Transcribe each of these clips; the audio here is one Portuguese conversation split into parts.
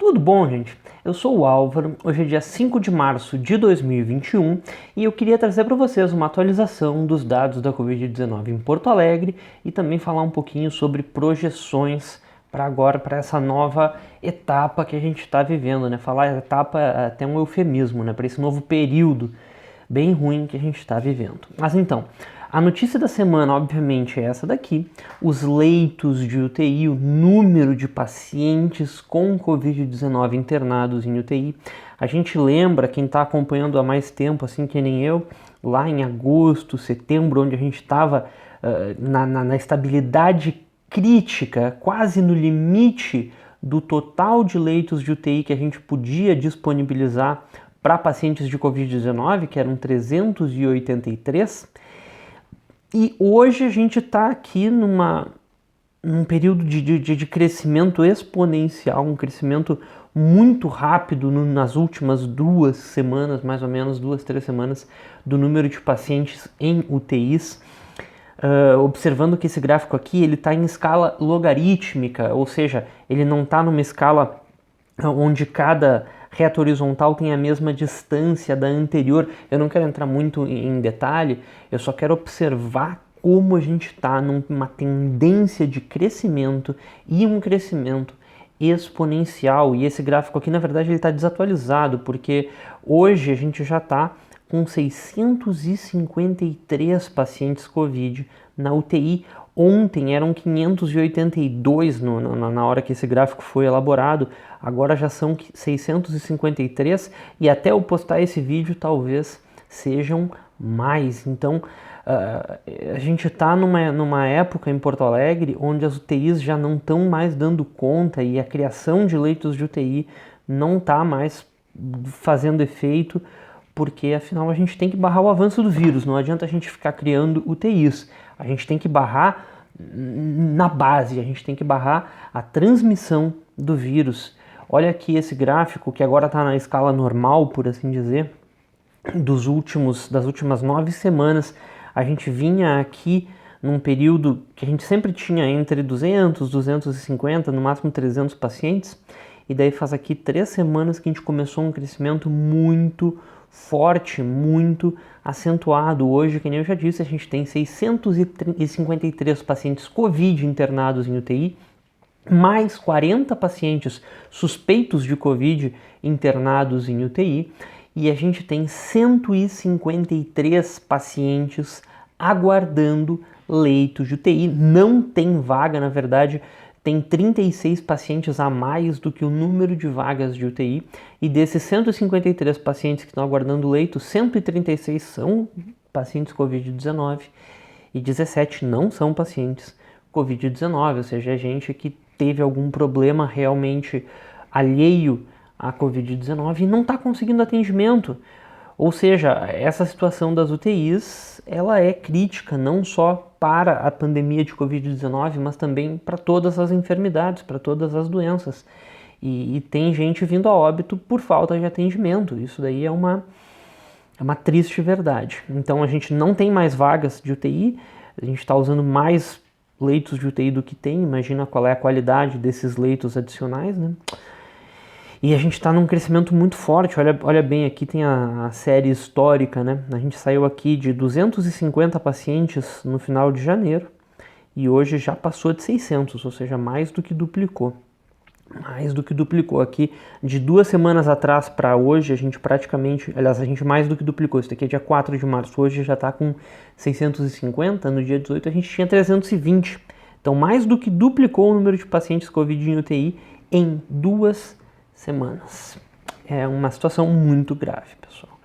Tudo bom, gente? Eu sou o Álvaro, hoje é dia 5 de março de 2021 e eu queria trazer para vocês uma atualização dos dados da Covid-19 em Porto Alegre e também falar um pouquinho sobre projeções para agora, para essa nova etapa que a gente está vivendo, né? Falar etapa é até um eufemismo, né? Para esse novo período bem ruim que a gente está vivendo. Mas então, a notícia da semana, obviamente, é essa daqui. Os leitos de UTI, o número de pacientes com Covid-19 internados em UTI. A gente lembra, quem está acompanhando há mais tempo, assim que nem eu, lá em agosto, setembro, onde a gente estava na estabilidade crítica, quase no limite do total de leitos de UTI que a gente podia disponibilizar para pacientes de Covid-19, que eram 383. E hoje a gente está aqui num período de crescimento exponencial, um crescimento muito rápido nas últimas 2 semanas, mais ou menos 2, 3 semanas, do número de pacientes em UTIs. Observando que esse gráfico aqui ele está em escala logarítmica, ou seja, ele não está numa escala onde cada reta horizontal tem a mesma distância da anterior. Eu não quero entrar muito em detalhe, eu só quero observar como a gente está numa tendência de crescimento e um crescimento exponencial. E esse gráfico aqui, na verdade, ele está desatualizado, porque hoje a gente já está com 653 pacientes Covid na UTI. Ontem eram 582 na hora que esse gráfico foi elaborado, agora já são 653 e até eu postar esse vídeo talvez sejam mais. Então a gente está numa época em Porto Alegre onde as UTIs já não estão mais dando conta e a criação de leitos de UTI não está mais fazendo efeito, porque afinal a gente tem que barrar o avanço do vírus, não adianta a gente ficar criando UTIs, a gente tem que barrar na base, a gente tem que barrar a transmissão do vírus. Olha aqui esse gráfico que agora está na escala normal, por assim dizer, das últimas 9 semanas. A gente vinha aqui num período que a gente sempre tinha entre 200, 250, no máximo 300 pacientes, e daí faz aqui 3 semanas que a gente começou um crescimento muito forte, muito acentuado. Hoje, que nem eu já disse, a gente tem 653 pacientes Covid internados em UTI, mais 40 pacientes suspeitos de Covid internados em UTI, e a gente tem 153 pacientes aguardando leito de UTI. Não tem vaga, na verdade, tem 36 pacientes a mais do que o número de vagas de UTI, e desses 153 pacientes que estão aguardando leito, 136 são pacientes Covid-19 e 17 não são pacientes Covid-19, ou seja, é gente que teve algum problema realmente alheio à Covid-19 e não está conseguindo atendimento. Ou seja, essa situação das UTIs, ela é crítica não só para a pandemia de Covid-19, mas também para todas as enfermidades, para todas as doenças. E tem gente vindo a óbito por falta de atendimento. Isso daí é uma triste verdade. Então a gente não tem mais vagas de UTI, a gente está usando mais leitos de UTI do que tem. Imagina qual é a qualidade desses leitos adicionais, né? E a gente está num crescimento muito forte. Olha bem, aqui tem a série histórica, né? A gente saiu aqui de 250 pacientes no final de janeiro e hoje já passou de 600, ou seja, mais do que duplicou. Mais do que duplicou. Aqui, de 2 semanas atrás para hoje, a gente praticamente, aliás, a gente mais do que duplicou. Isso daqui é dia 4 de março, hoje já está com 650, no dia 18 a gente tinha 320. Então, mais do que duplicou o número de pacientes Covid em UTI em 2 semanas. É uma situação muito grave, pessoal.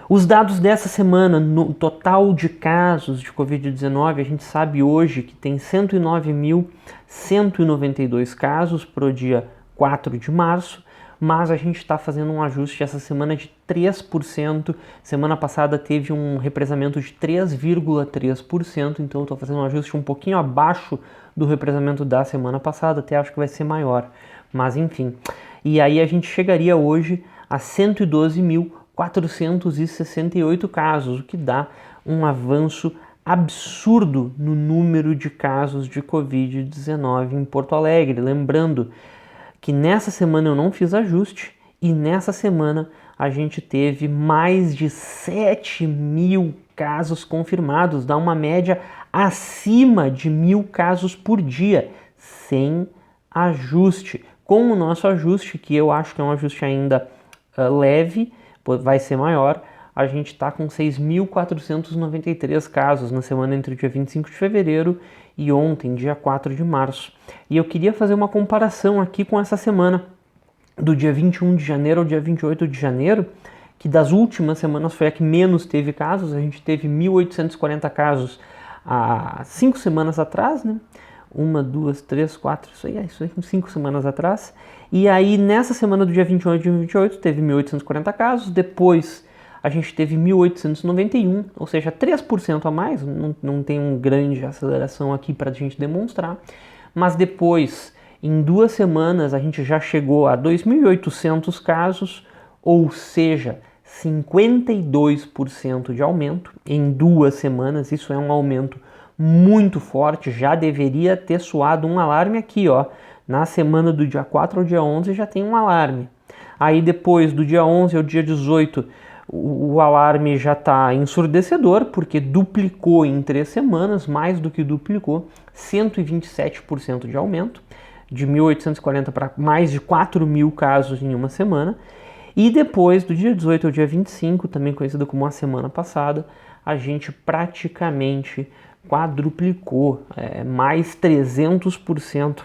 Os dados dessa semana, no total de casos de Covid-19, a gente sabe hoje que tem 109.192 casos para o dia 4 de março, mas a gente está fazendo um ajuste essa semana de 3%. Semana passada teve um represamento de 3,3%, então eu estou fazendo um ajuste um pouquinho abaixo do represamento da semana passada, até acho que vai ser maior, mas enfim. E aí a gente chegaria hoje a 112.468 casos, o que dá um avanço absurdo no número de casos de Covid-19 em Porto Alegre. Lembrando que nessa semana eu não fiz ajuste e nessa semana a gente teve mais de 7.000 casos confirmados, dá uma média acima de 1.000 casos por dia, sem ajuste. Com o nosso ajuste, que eu acho que é um ajuste ainda leve, vai ser maior, a gente está com 6.493 casos na semana entre o dia 25 de fevereiro e ontem, dia 4 de março. E eu queria fazer uma comparação aqui com essa semana, do dia 21 de janeiro ao dia 28 de janeiro, que das últimas semanas foi a que menos teve casos. A gente teve 1.840 casos há 5 semanas atrás, né? 1, 2, 3, 4, isso aí, 5 semanas atrás. E aí, nessa semana do dia 21 ao dia 28, teve 1.840 casos. Depois, a gente teve 1.891, ou seja, 3% a mais. Não tem uma grande aceleração aqui para a gente demonstrar. Mas depois, em 2 semanas, a gente já chegou a 2.800 casos, ou seja, 52% de aumento em 2 semanas. Isso é um aumento muito forte, já deveria ter soado um alarme aqui, ó. Na semana do dia 4 ao dia 11 já tem um alarme. Aí depois do dia 11 ao dia 18, o alarme já está ensurdecedor, porque duplicou em 3 semanas, mais do que duplicou, 127% de aumento, de 1.840 para mais de 4.000 casos em uma semana. E depois do dia 18 ao dia 25, também conhecido como a semana passada, a gente praticamente quadruplicou, mais 300%.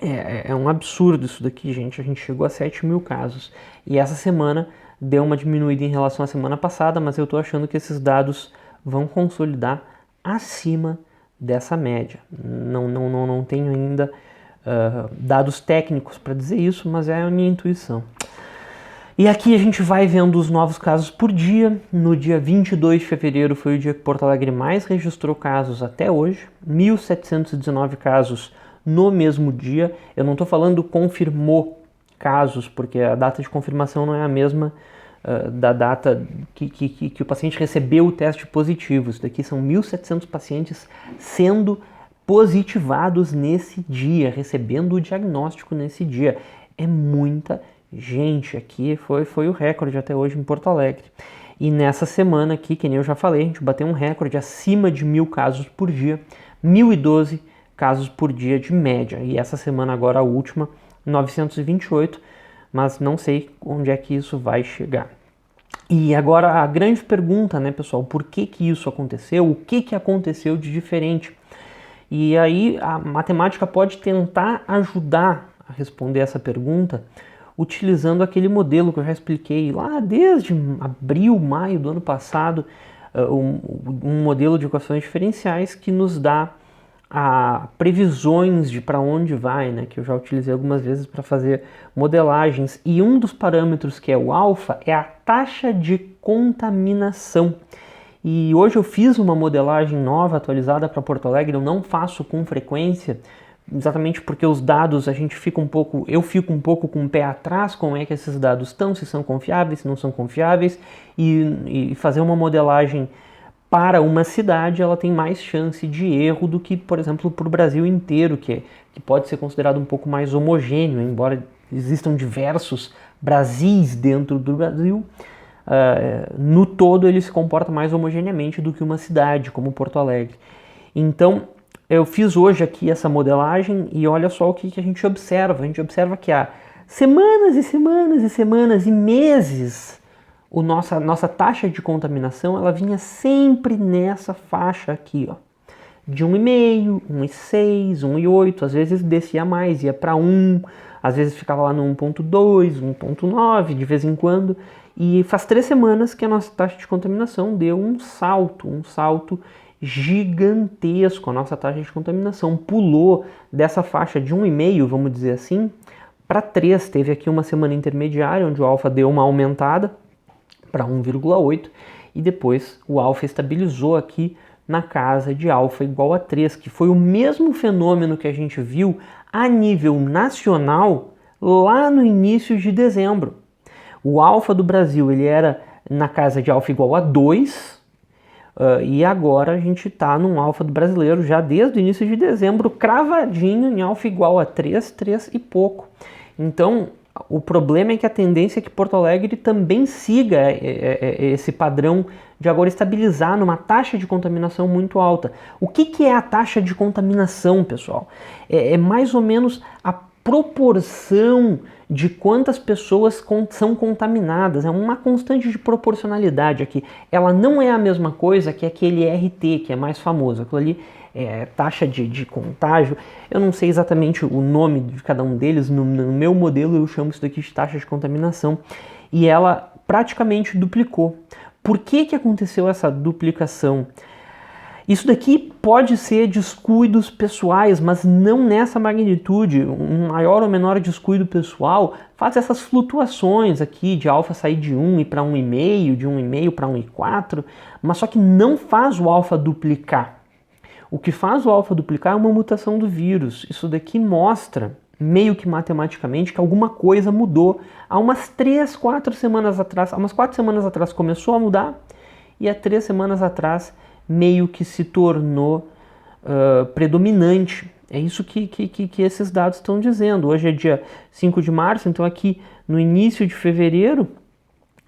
É um absurdo isso daqui, gente. A gente chegou a 7.000 casos. E essa semana deu uma diminuída em relação à semana passada, mas eu estou achando que esses dados vão consolidar acima dessa média. Não tenho ainda dados técnicos para dizer isso, mas é a minha intuição. E aqui a gente vai vendo os novos casos por dia. No dia 22 de fevereiro foi o dia que Porto Alegre mais registrou casos até hoje, 1.719 casos no mesmo dia. Eu não estou falando confirmou casos, porque a data de confirmação não é a mesma da data que o paciente recebeu o teste positivo. Isso daqui são 1.700 pacientes sendo positivados nesse dia, recebendo o diagnóstico nesse dia. É muita gente. Aqui foi o recorde até hoje em Porto Alegre. E nessa semana aqui, que nem eu já falei, a gente bateu um recorde acima de 1.000 casos por dia, 1.012 casos por dia de média. E essa semana agora, a última, 928, mas não sei onde é que isso vai chegar. E agora a grande pergunta, né, pessoal, por que isso aconteceu? O que aconteceu de diferente? E aí a matemática pode tentar ajudar a responder essa pergunta, utilizando aquele modelo que eu já expliquei lá desde abril, maio do ano passado, um modelo de equações diferenciais que nos dá previsões de para onde vai, né, que eu já utilizei algumas vezes para fazer modelagens. E um dos parâmetros, que é o alfa, é a taxa de contaminação. E hoje eu fiz uma modelagem nova, atualizada para Porto Alegre. Eu não faço com frequência, exatamente porque os dados eu fico um pouco com o pé atrás, como é que esses dados estão, se são confiáveis, se não são confiáveis, e fazer uma modelagem para uma cidade, ela tem mais chance de erro do que, por exemplo, para o Brasil inteiro, que pode ser considerado um pouco mais homogêneo, embora existam diversos Brasis dentro do Brasil. No todo ele se comporta mais homogeneamente do que uma cidade como Porto Alegre. Então eu fiz hoje aqui essa modelagem e olha só o que a gente observa. A gente observa que há semanas e semanas e semanas e meses nossa taxa de contaminação ela vinha sempre nessa faixa aqui, ó, de 1,5, 1,6, 1,8, às vezes descia mais, ia para 1, às vezes ficava lá no 1,2, 1,9 de vez em quando. E faz 3 semanas que a nossa taxa de contaminação deu um salto gigantesco. A nossa taxa de contaminação pulou dessa faixa de 1,5, vamos dizer assim, para 3. Teve aqui uma semana intermediária, onde o alfa deu uma aumentada para 1,8, e depois o alfa estabilizou aqui na casa de alfa igual a 3, que foi o mesmo fenômeno que a gente viu a nível nacional lá no início de dezembro. O alfa do Brasil ele era na casa de alfa igual a 2, E agora a gente está num alfa do brasileiro já desde o início de dezembro, cravadinho em alfa igual a 3, 3 e pouco. Então, o problema é que a tendência é que Porto Alegre também siga esse padrão de agora estabilizar numa taxa de contaminação muito alta. O que é a taxa de contaminação, pessoal? É mais ou menos a proporção de quantas pessoas são contaminadas. É uma constante de proporcionalidade aqui. Ela não é a mesma coisa que aquele RT, que é mais famoso. Aquilo ali é taxa de contágio. Eu não sei exatamente o nome de cada um deles. No meu modelo eu chamo isso daqui de taxa de contaminação. E ela praticamente duplicou. Por que aconteceu essa duplicação? Isso daqui pode ser descuidos pessoais, mas não nessa magnitude. Um maior ou menor descuido pessoal faz essas flutuações aqui de alfa sair de 1 e para 1,5, de 1,5 para 1,4, mas só que não faz o alfa duplicar. O que faz o alfa duplicar é uma mutação do vírus. Isso daqui mostra, meio que matematicamente, que alguma coisa mudou. Há umas 3, 4 semanas atrás, há umas 4 semanas atrás começou a mudar e há 3 semanas atrás meio que se tornou predominante. É isso que esses dados estão dizendo. Hoje é dia 5 de março, então aqui no início de fevereiro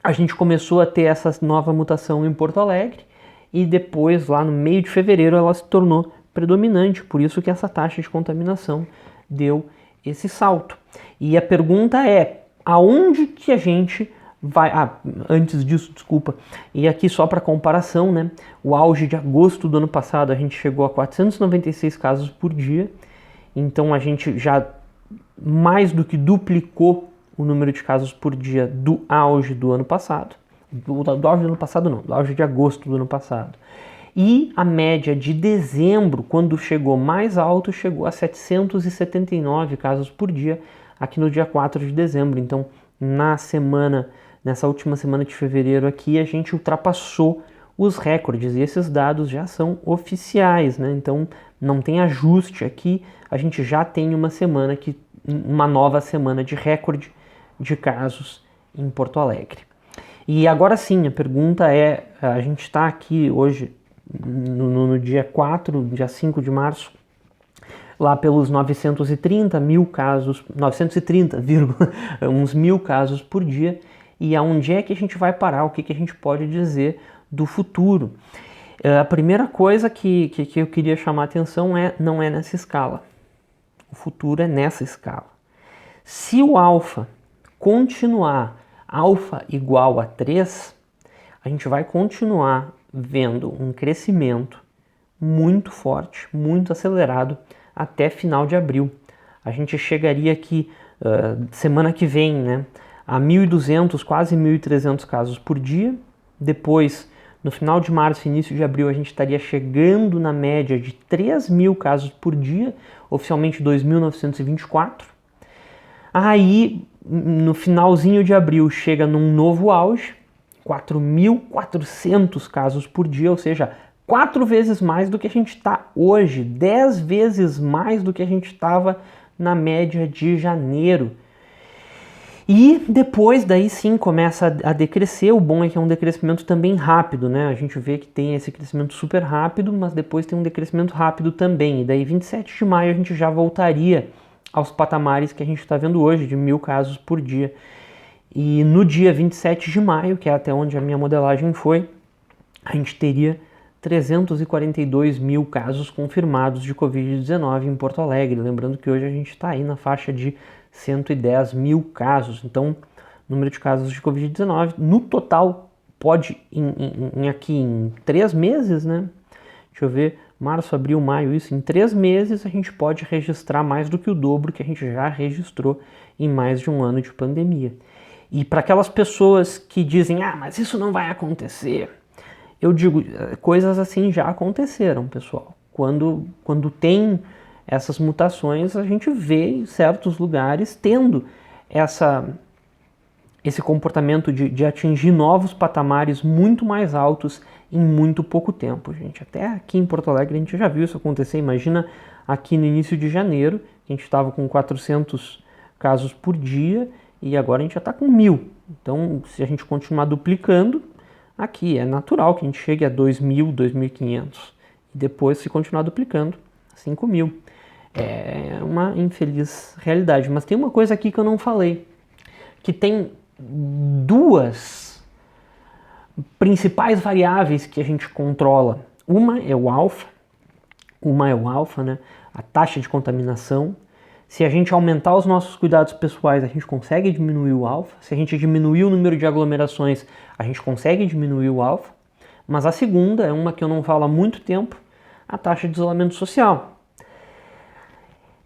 a gente começou a ter essa nova mutação em Porto Alegre e depois, lá no meio de fevereiro, ela se tornou predominante. Por isso que essa taxa de contaminação deu esse salto. E a pergunta é, aonde que a gente vai... antes disso, desculpa, e aqui só para comparação, né? O auge de agosto do ano passado a gente chegou a 496 casos por dia, então a gente já mais do que duplicou o número de casos por dia do auge do ano passado. Do auge do ano passado não, do auge de agosto do ano passado. E a média de dezembro, quando chegou mais alto, chegou a 779 casos por dia, aqui no dia 4 de dezembro. Então, nessa última semana de fevereiro aqui, a gente ultrapassou os recordes, e esses dados já são oficiais, né? Então, não tem ajuste aqui, a gente já tem uma nova semana de recorde de casos em Porto Alegre. E agora sim, a pergunta é, a gente está aqui hoje, no dia 4, dia 5 de março, lá pelos 930 mil casos, 930, uns 1.000 casos por dia, e aonde é que a gente vai parar, o que a gente pode dizer do futuro? A primeira coisa que eu queria chamar a atenção não é nessa escala, o futuro é nessa escala. Se o alfa continuar alfa igual a 3, a gente vai continuar vendo um crescimento muito forte, muito acelerado até final de abril. A gente chegaria aqui semana que vem, né, a 1.200, quase 1.300 casos por dia. Depois, no final de março, início de abril, a gente estaria chegando na média de 3.000 casos por dia, oficialmente 2.924. Aí, no finalzinho de abril, chega num novo auge, 4.400 casos por dia, ou seja, 4 vezes mais do que a gente está hoje, 10 vezes mais do que a gente estava na média de janeiro. E depois, daí sim, começa a decrescer. O bom é que é um decrescimento também rápido, né? A gente vê que tem esse crescimento super rápido, mas depois tem um decrescimento rápido também. E daí, 27 de maio, a gente já voltaria aos patamares que a gente está vendo hoje, de 1.000 casos por dia. E no dia 27 de maio, que é até onde a minha modelagem foi, a gente teria 342 mil casos confirmados de Covid-19 em Porto Alegre. Lembrando que hoje a gente está aí na faixa de 110 mil casos. Então, o número de casos de Covid-19 no total pode, aqui em 3 meses, né? Deixa eu ver, março, abril, maio, isso, em 3 meses a gente pode registrar mais do que o dobro que a gente já registrou em mais de um ano de pandemia. E para aquelas pessoas que dizem, mas isso não vai acontecer, eu digo, coisas assim já aconteceram, pessoal. Quando tem essas mutações, a gente vê em certos lugares tendo esse comportamento de atingir novos patamares muito mais altos em muito pouco tempo, gente. Até aqui em Porto Alegre a gente já viu isso acontecer. Imagina aqui no início de janeiro, que a gente estava com 400 casos por dia e agora a gente já está com 1.000. Então, se a gente continuar duplicando, aqui. É natural que a gente chegue a 2.000, 2.500 e depois, se continuar duplicando, 5.000. É uma infeliz realidade. Mas tem uma coisa aqui que eu não falei, que tem duas principais variáveis que a gente controla. Uma é o alfa, né? A taxa de contaminação. Se a gente aumentar os nossos cuidados pessoais, a gente consegue diminuir o alfa. Se a gente diminuir o número de aglomerações, a gente consegue diminuir o alfa. Mas a segunda é uma que eu não falo há muito tempo, a taxa de isolamento social.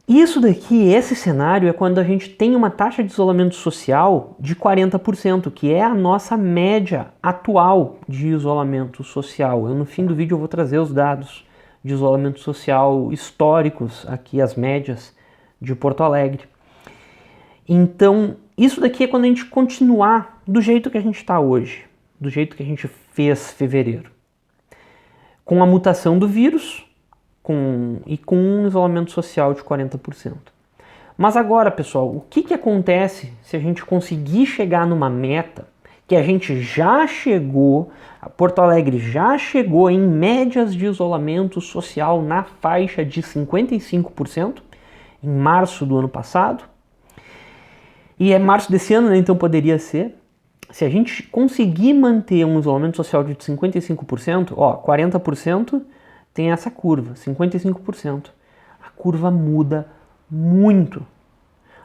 Isso daqui, esse cenário, é quando a gente tem uma taxa de isolamento social de 40%, que é a nossa média atual de isolamento social. No fim do vídeo eu vou trazer os dados de isolamento social históricos, aqui as médias de Porto Alegre. Então, isso daqui é quando a gente continuar do jeito que a gente está hoje, do jeito que a gente fez fevereiro. Com a mutação do vírus, e com um isolamento social de 40%. Mas agora, pessoal, o que acontece se a gente conseguir chegar numa meta que a gente já chegou, a Porto Alegre já chegou em médias de isolamento social na faixa de 55%, em março do ano passado, e é março desse ano, né, então poderia ser. Se a gente conseguir manter um isolamento social de 55%, 40%, tem essa curva, 55%. A curva muda muito.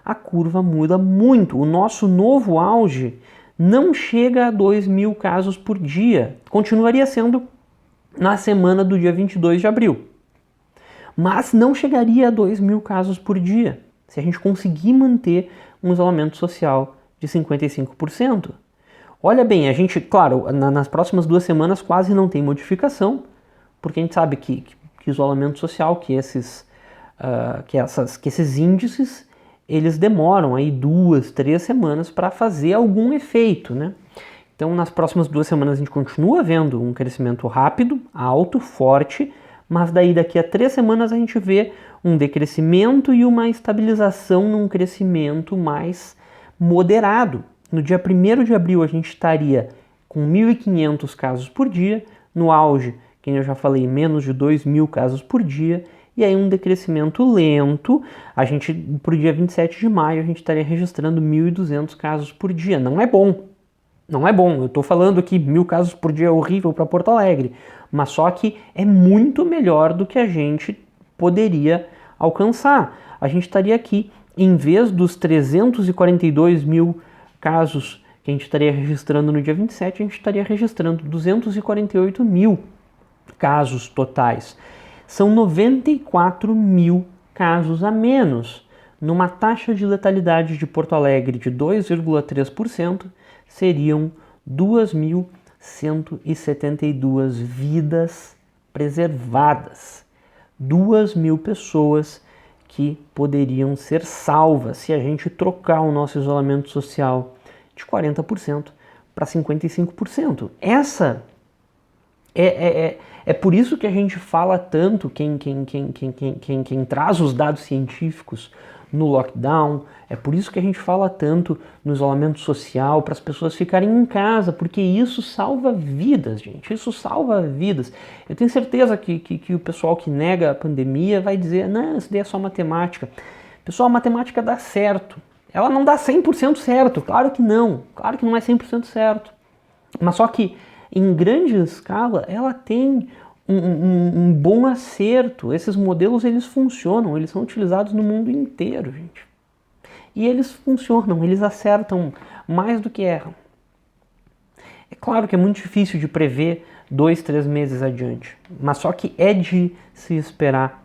A curva muda muito. O nosso novo auge não chega a 2.000 casos por dia. Continuaria sendo na semana do dia 22 de abril. Mas não chegaria a 2.000 casos por dia, se a gente conseguir manter um isolamento social de 55%. Olha bem, a gente, claro, nas próximas 2 semanas quase não tem modificação, porque a gente sabe que isolamento social, que esses índices, eles demoram aí 2, 3 semanas para fazer algum efeito, né? Então, nas próximas 2 semanas a gente continua vendo um crescimento rápido, alto, forte, mas daí daqui a 3 semanas a gente vê um decrescimento e uma estabilização num crescimento mais moderado. No dia 1º de abril a gente estaria com 1.500 casos por dia, no auge, que eu já falei, menos de 2.000 casos por dia, e aí um decrescimento lento. A gente, pro dia 27 de maio, a gente estaria registrando 1.200 casos por dia. Não é bom. Não é bom. Eu estou falando aqui, 1.000 casos por dia é horrível para Porto Alegre, mas só que é muito melhor do que a gente poderia alcançar. A gente estaria aqui, em vez dos 342.000 casos que a gente estaria registrando no dia 27, a gente estaria registrando 248.000 casos totais. São 94.000 casos a menos. Numa taxa de letalidade de Porto Alegre de 2,3%, seriam 2.172 vidas preservadas. 2.000 pessoas que poderiam ser salvas se a gente trocar o nosso isolamento social de 40% para 55%. Essa é por isso que a gente fala tanto, quem traz os dados científicos no lockdown, é por isso que a gente fala tanto no isolamento social, para as pessoas ficarem em casa, porque isso salva vidas, gente, isso salva vidas. Eu tenho certeza que o pessoal que nega a pandemia vai dizer, não, isso daí é só matemática. Pessoal, a matemática dá certo. Ela não dá 100% certo, claro que não é 100% certo. Mas só que em grande escala, ela tem um bom acerto. Esses modelos, eles funcionam, eles são utilizados no mundo inteiro, gente. E eles funcionam, eles acertam mais do que erram. É claro que é muito difícil de prever 2, 3 meses adiante, mas só que é de se esperar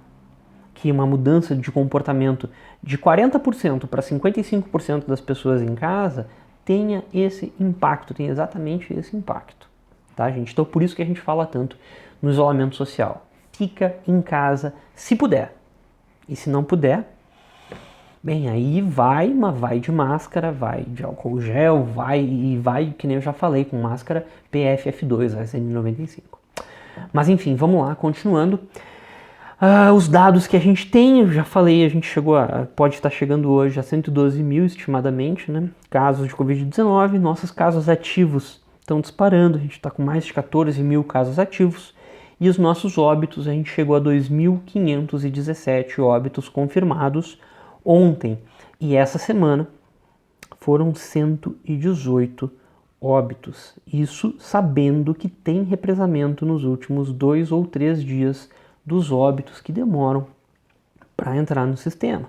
que uma mudança de comportamento de 40% para 55% das pessoas em casa tenha esse impacto, tenha exatamente esse impacto. Tá, gente? Então, por isso que a gente fala tanto no isolamento social. Fica em casa se puder. E se não puder, bem, aí vai de máscara, vai de álcool gel, vai, que nem eu já falei, com máscara PFF2, a N95. Mas enfim, vamos lá, continuando. Os dados que a gente tem, eu já falei, a gente pode estar chegando hoje a 112 mil estimadamente, né? Casos de Covid-19, nossos casos ativos estão disparando, a gente está com mais de 14 mil casos ativos, e os nossos óbitos, a gente chegou a 2.517 óbitos confirmados ontem, e essa semana foram 118 óbitos, isso sabendo que tem represamento nos últimos 2 ou 3 dias dos óbitos que demoram para entrar no sistema.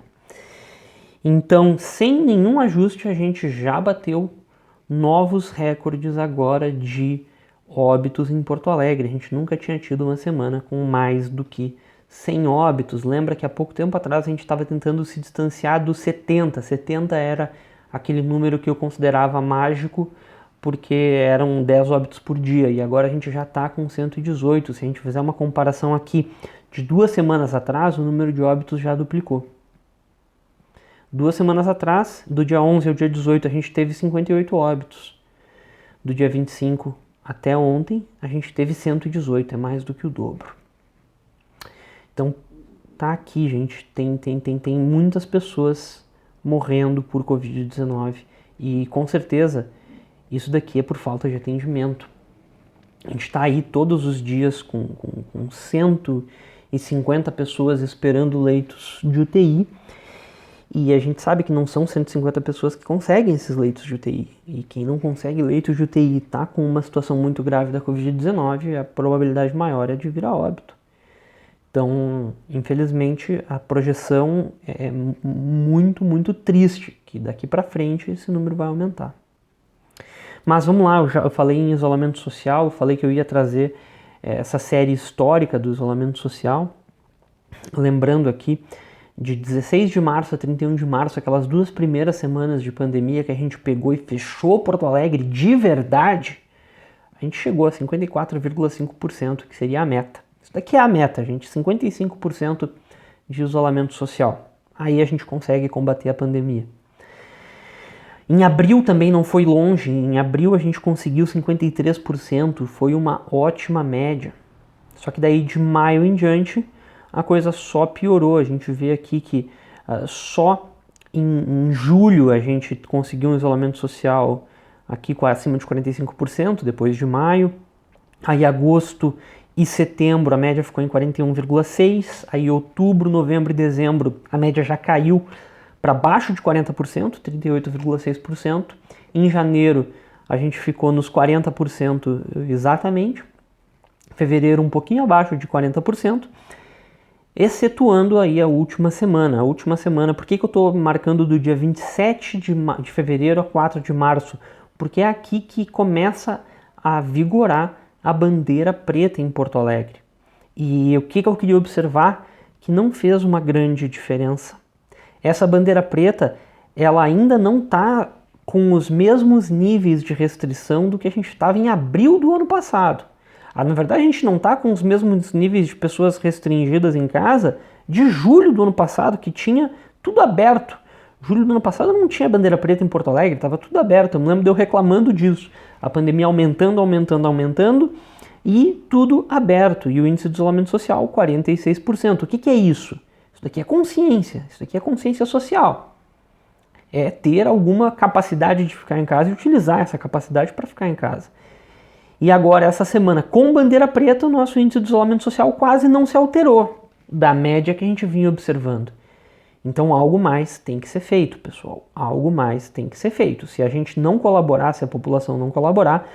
Então, sem nenhum ajuste, a gente já bateu novos recordes agora de óbitos em Porto Alegre. A gente nunca tinha tido uma semana com mais do que 100 óbitos. Lembra que há pouco tempo atrás a gente estava tentando se distanciar dos 70. 70 era aquele número que eu considerava mágico, porque eram 10 óbitos por dia, e agora a gente já está com 118. Se a gente fizer uma comparação aqui de 2 semanas atrás, o número de óbitos já duplicou. 2 semanas atrás, do dia 11 ao dia 18, a gente teve 58 óbitos. Do dia 25 até ontem, a gente teve 118, é mais do que o dobro. Então, tá aqui, gente, tem muitas pessoas morrendo por Covid-19, e com certeza isso daqui é por falta de atendimento. A gente está aí todos os dias com 150 pessoas esperando leitos de UTI, e a gente sabe que não são 150 pessoas que conseguem esses leitos de UTI. E quem não consegue leitos de UTI está com uma situação muito grave da Covid-19, a probabilidade maior é de vir a óbito. Então, infelizmente, a projeção é muito, muito triste, que daqui para frente esse número vai aumentar. Mas vamos lá, eu falei em isolamento social, eu falei que eu ia trazer essa série histórica do isolamento social. Lembrando aqui, de 16 de março a 31 de março, aquelas 2 primeiras semanas de pandemia que a gente pegou e fechou Porto Alegre de verdade, a gente chegou a 54,5%, que seria a meta. Isso daqui é a meta, gente, 55% de isolamento social. Aí a gente consegue combater a pandemia. Em abril também não foi longe, em abril a gente conseguiu 53%, foi uma ótima média. Só que daí de maio em diante a coisa só piorou. A gente vê aqui que só em julho a gente conseguiu um isolamento social aqui acima de 45%, depois de maio. Aí agosto e setembro a média ficou em 41,6%, aí outubro, novembro e dezembro a média já caiu para baixo de 40%, 38,6%. Em janeiro a gente ficou nos 40% exatamente. Fevereiro um pouquinho abaixo de 40%, excetuando aí a última semana. A última semana, por que eu estou marcando do dia 27 de fevereiro a 4 de março? Porque é aqui que começa a vigorar a bandeira preta em Porto Alegre. E o que eu queria observar? Que não fez uma grande diferença. Essa bandeira preta, ela ainda não está com os mesmos níveis de restrição do que a gente estava em abril do ano passado. Na verdade, a gente não está com os mesmos níveis de pessoas restringidas em casa de julho do ano passado, que tinha tudo aberto. Julho do ano passado não tinha bandeira preta em Porto Alegre, estava tudo aberto. Eu me lembro de eu reclamando disso. A pandemia aumentando e tudo aberto. E o índice de isolamento social, 46%. O que é isso? Isso daqui é consciência, isso daqui é consciência social. É ter alguma capacidade de ficar em casa e utilizar essa capacidade para ficar em casa. E agora, essa semana, com bandeira preta, o nosso índice de isolamento social quase não se alterou da média que a gente vinha observando. Então, algo mais tem que ser feito, pessoal. Algo mais tem que ser feito. Se a gente não colaborar, se a população não colaborar,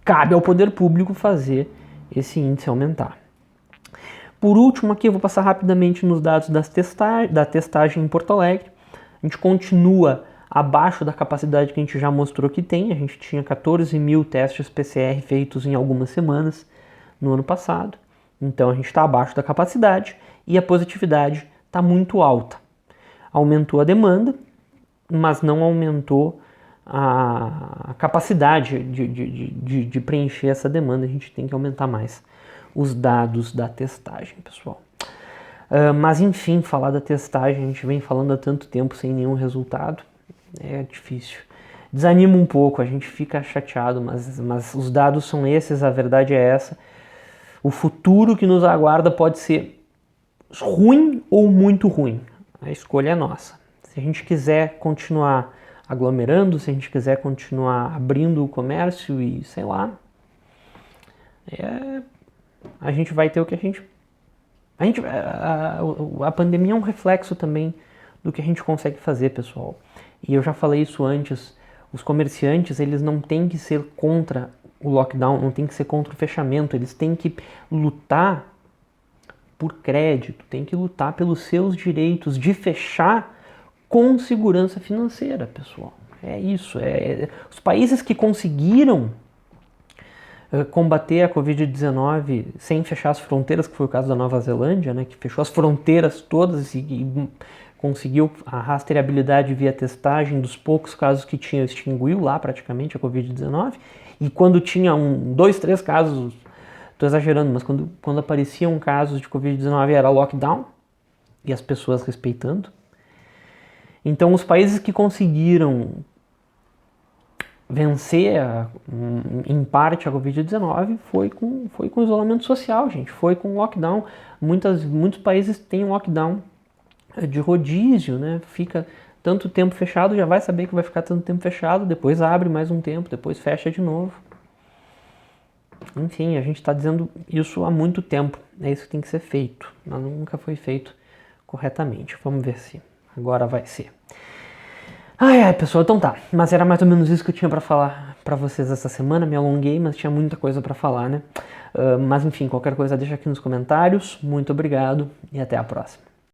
cabe ao poder público fazer esse índice aumentar. Por último, aqui eu vou passar rapidamente nos dados da testagem em Porto Alegre. A gente continua abaixo da capacidade que a gente já mostrou que tem. A gente tinha 14 mil testes PCR feitos em algumas semanas no ano passado. Então a gente está abaixo da capacidade e a positividade está muito alta. Aumentou a demanda, mas não aumentou a capacidade de preencher essa demanda. A gente tem que aumentar mais os dados da testagem, pessoal. Mas enfim, falar da testagem, a gente vem falando há tanto tempo sem nenhum resultado, é difícil. Desanima um pouco, a gente fica chateado, mas os dados são esses, a verdade é essa. O futuro que nos aguarda pode ser ruim ou muito ruim. A escolha é nossa. Se a gente quiser continuar aglomerando, se a gente quiser continuar abrindo o comércio e sei lá, a gente vai ter o que a pandemia é um reflexo também do que a gente consegue fazer, pessoal. E eu já falei isso antes, os comerciantes, eles não têm que ser contra o lockdown, não tem que ser contra o fechamento, eles têm que lutar por crédito, têm que lutar pelos seus direitos de fechar com segurança financeira, pessoal. É isso. Os países que conseguiram combater a Covid-19 sem fechar as fronteiras, que foi o caso da Nova Zelândia, né, que fechou as fronteiras todas e conseguiu a rastreabilidade via testagem dos poucos casos que tinha, extinguiu lá praticamente a Covid-19, e quando tinha 2, 3 casos, estou exagerando, mas quando apareciam casos de Covid-19 era lockdown, e as pessoas respeitando. Então os países que conseguiram vencer em parte a Covid-19 foi com isolamento social, gente, foi com lockdown. Muitos países têm lockdown de rodízio, né? Fica tanto tempo fechado, já vai saber que vai ficar tanto tempo fechado, depois abre mais um tempo, depois fecha de novo. Enfim, a gente está dizendo isso há muito tempo, é isso que tem que ser feito, mas nunca foi feito corretamente. Vamos ver se agora vai ser. Ai, pessoal, então tá. Mas era mais ou menos isso que eu tinha pra falar pra vocês essa semana. Me alonguei, mas tinha muita coisa pra falar, né? Mas enfim, qualquer coisa deixa aqui nos comentários. Muito obrigado e até a próxima.